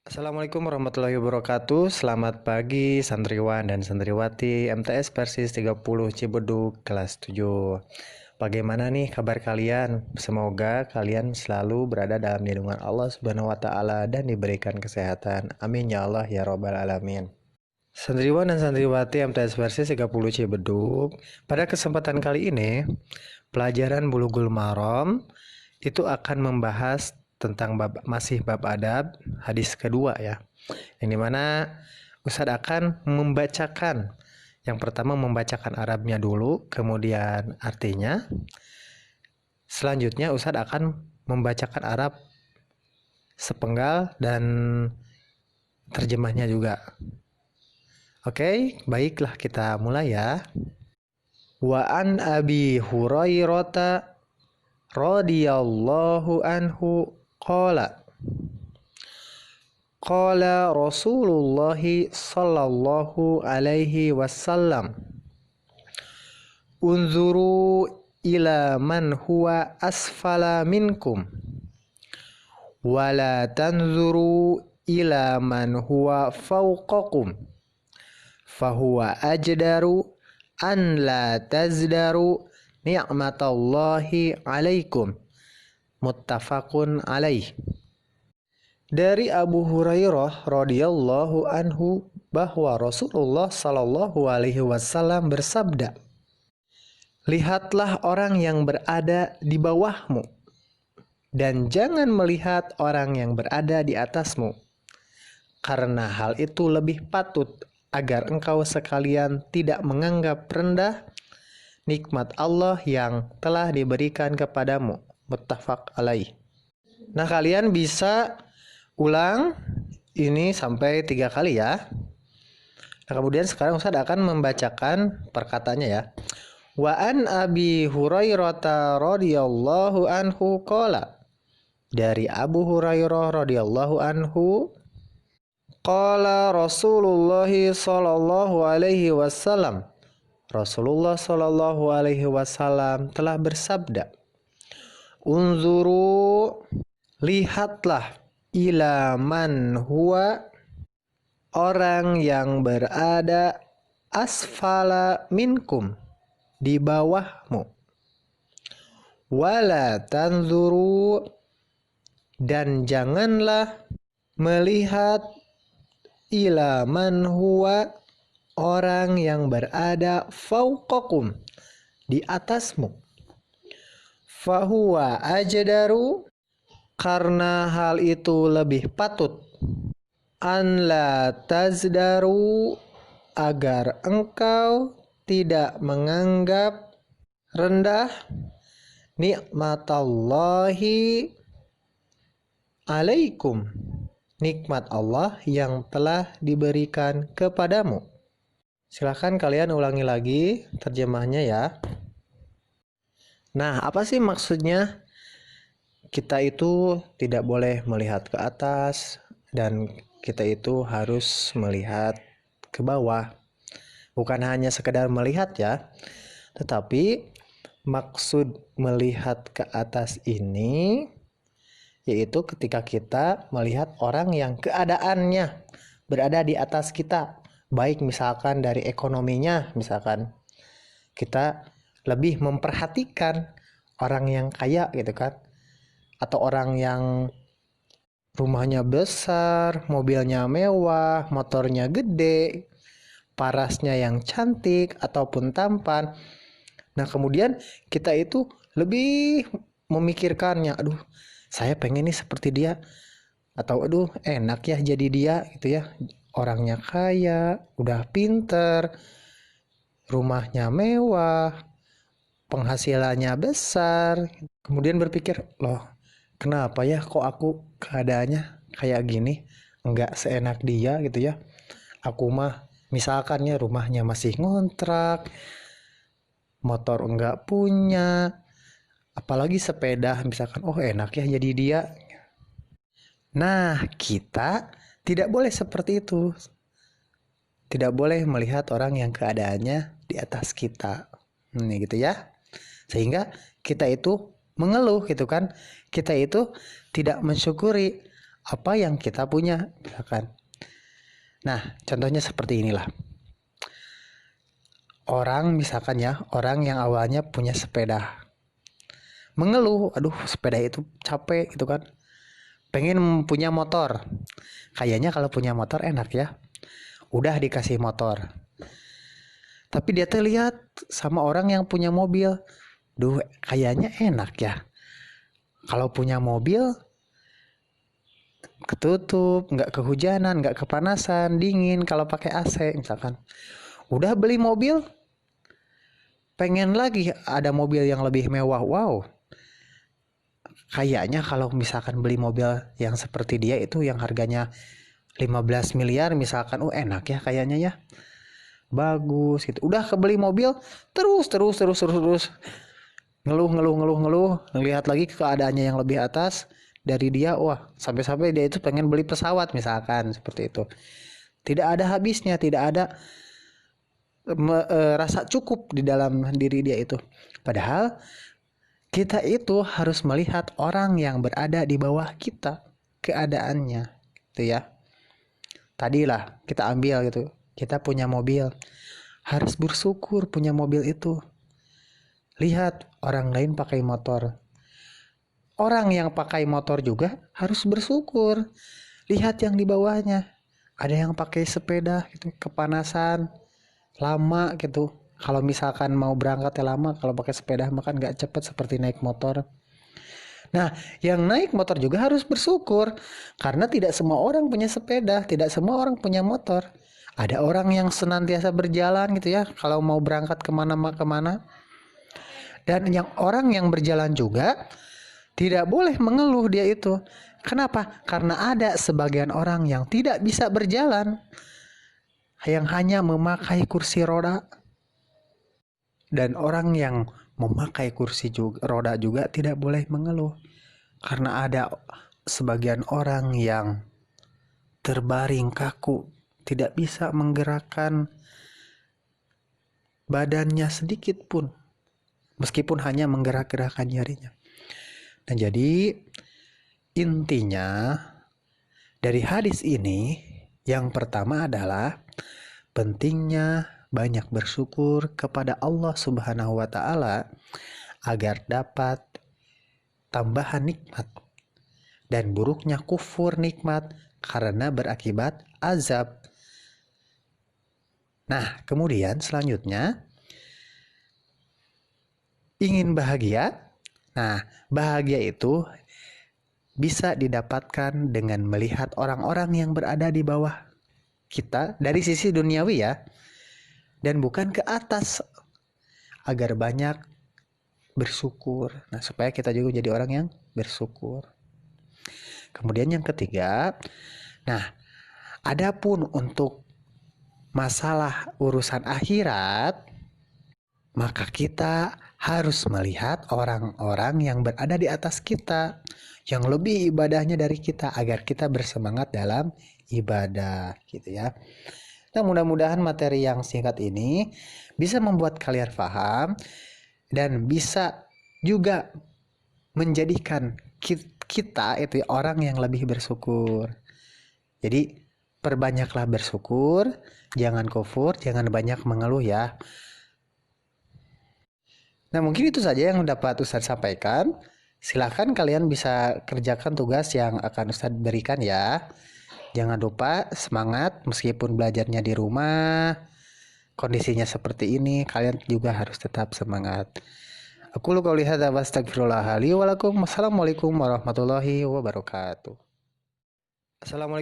Assalamualaikum warahmatullahi wabarakatuh. Selamat pagi santriwan dan santriwati MTS Persis 30 Cibeduk kelas 7. Bagaimana nih kabar kalian? Semoga kalian selalu berada dalam lindungan Allah Subhanahu wa taala dan diberikan kesehatan. Amin ya Allah ya rabbal alamin. Santriwan dan santriwati MTS Persis 30 Cibeduk, pada kesempatan kali ini pelajaran Bulughul Maram itu akan membahas tentang masih bab adab hadis kedua ya. Yang dimana Ustadz akan membacakan, yang pertama membacakan Arabnya dulu, kemudian artinya. Selanjutnya Ustadz akan membacakan Arab sepenggal dan terjemahnya juga. Oke, baiklah kita mulai ya. Wa an Abi Hurairah radhiyallahu anhu qala qala Rasulullah sallallahu alaihi wasallam unzuru ila man huwa asfala minkum wala tanzuru ila man huwa fawqakum fahuwa ajdaru an la tazdaru ni'matallahi alaikum. Muttafaqun alaih. Dari Abu Hurairah radhiyallahu anhu bahwa Rasulullah sallallahu alaihi wasallam bersabda, lihatlah orang yang berada di bawahmu dan jangan melihat orang yang berada di atasmu, karena hal itu lebih patut agar engkau sekalian tidak menganggap rendah nikmat Allah yang telah diberikan kepadamu. Muttafaq alaih. Nah, kalian bisa ulang ini sampai 3 kali ya. Nah, kemudian sekarang Ustaz akan membacakan perkataannya ya. Wa an Abi Hurairah radhiyallahu anhu qala. Dari Abu Hurairah radhiyallahu anhu qala Rasulullah sallallahu alaihi wasallam. Rasulullah Shallallahu Alaihi Wasallam telah bersabda, unzuru, lihatlah, ila man huwa, orang yang berada asfala minkum, di bawahmu, wala tanzuru, dan janganlah melihat, ila man huwa, orang yang berada fauqakum, di atasmu, fahuwa ajdaru, karena hal itu lebih patut, an la tazdaru, agar engkau tidak menganggap rendah nikmatallahi alaikum, nikmat Allah yang telah diberikan kepadamu. Silahkan kalian ulangi lagi terjemahnya ya. Nah, apa sih maksudnya? Kita itu tidak boleh melihat ke atas dan kita itu harus melihat ke bawah. Bukan hanya sekedar melihat ya, tetapi maksud melihat ke atas ini yaitu ketika kita melihat orang yang keadaannya berada di atas kita. Baik misalkan dari ekonominya, misalkan kita lebih memperhatikan orang yang kaya gitu kan, atau orang yang rumahnya besar, mobilnya mewah, motornya gede, parasnya yang cantik ataupun tampan. Nah, kemudian kita itu lebih memikirkannya, aduh saya pengen nih seperti dia, atau aduh enak ya jadi dia gitu ya, orangnya kaya, udah pinter, rumahnya mewah, penghasilannya besar. Kemudian berpikir, loh kenapa ya kok aku keadaannya kayak gini, nggak seenak dia gitu ya. Aku mah misalkan ya rumahnya masih ngontrak, motor enggak punya, apalagi sepeda, misalkan oh enak ya jadi dia. Nah, kita tidak boleh seperti itu. Tidak boleh melihat orang yang keadaannya di atas kita. Ini gitu ya. Sehingga kita itu mengeluh gitu kan. Kita itu tidak mensyukuri apa yang kita punya, misalkan. Nah, contohnya seperti inilah. Orang misalkan ya, orang yang awalnya punya sepeda, mengeluh, aduh sepeda itu capek gitu kan. Pengen punya motor. Kayaknya kalau punya motor enak ya. Udah dikasih motor. Tapi dia tuh lihat sama orang yang punya mobil. Duh, kayaknya enak ya. Kalau punya mobil, ketutup, nggak kehujanan, nggak kepanasan, dingin kalau pakai AC misalkan. Udah beli mobil, pengen lagi ada mobil yang lebih mewah. Wow, kayaknya kalau misalkan beli mobil yang seperti dia itu yang harganya 15 miliar misalkan, enak ya kayaknya ya. Bagus gitu. Udah kebeli mobil, terus ngeluh, ngelihat lagi keadaannya yang lebih atas dari dia. Wah, sampai-sampai dia itu pengen beli pesawat misalkan, seperti itu. Tidak ada habisnya, tidak ada rasa cukup di dalam diri dia itu. Padahal kita itu harus melihat orang yang berada di bawah kita, keadaannya gitu ya. Tadilah kita ambil gitu, kita punya mobil, harus bersyukur punya mobil itu. Lihat orang lain pakai motor, orang yang pakai motor juga harus bersyukur. Lihat yang di bawahnya, ada yang pakai sepeda gitu, kepanasan lama gitu. Kalau misalkan mau berangkat ya lama, kalau pakai sepeda makan nggak cepet seperti naik motor. Nah, yang naik motor juga harus bersyukur karena tidak semua orang punya sepeda, tidak semua orang punya motor. Ada orang yang senantiasa berjalan gitu ya, kalau mau berangkat kemana-kemana. Dan yang orang yang berjalan juga tidak boleh mengeluh dia itu. Kenapa? Karena ada sebagian orang yang tidak bisa berjalan, yang hanya memakai kursi roda. Dan orang yang memakai kursi roda juga tidak boleh mengeluh. Karena ada sebagian orang yang terbaring kaku, tidak bisa menggerakkan badannya sedikit pun, meskipun hanya menggerak-gerakkan jarinya. Dan jadi intinya dari hadis ini, yang pertama adalah pentingnya banyak bersyukur kepada Allah Subhanahu wa Ta'ala agar dapat tambahan nikmat, dan buruknya kufur nikmat karena berakibat azab. Nah, kemudian selanjutnya, ingin bahagia. Nah, bahagia itu bisa didapatkan dengan melihat orang-orang yang berada di bawah kita dari sisi duniawi ya, dan bukan ke atas, agar banyak bersyukur. Nah, supaya kita juga jadi orang yang bersyukur. Kemudian yang ketiga, nah, adapun untuk masalah urusan akhirat, maka kita harus melihat orang-orang yang berada di atas kita, yang lebih ibadahnya dari kita, agar kita bersemangat dalam ibadah gitu ya. Nah, mudah-mudahan materi yang singkat ini bisa membuat kalian paham dan bisa juga menjadikan kita itu orang yang lebih bersyukur. Jadi perbanyaklah bersyukur, jangan kufur, jangan banyak mengeluh ya. Nah, mungkin itu saja yang dapat Ustadz sampaikan. Silahkan kalian bisa kerjakan tugas yang akan Ustadz berikan ya. Jangan lupa semangat meskipun belajarnya di rumah. Kondisinya seperti ini, kalian juga harus tetap semangat. Aku qouli hadza wa astaghfirullah li wa lakum. Wassalamualaikum warahmatullahi wabarakatuh. Assalamualaikum.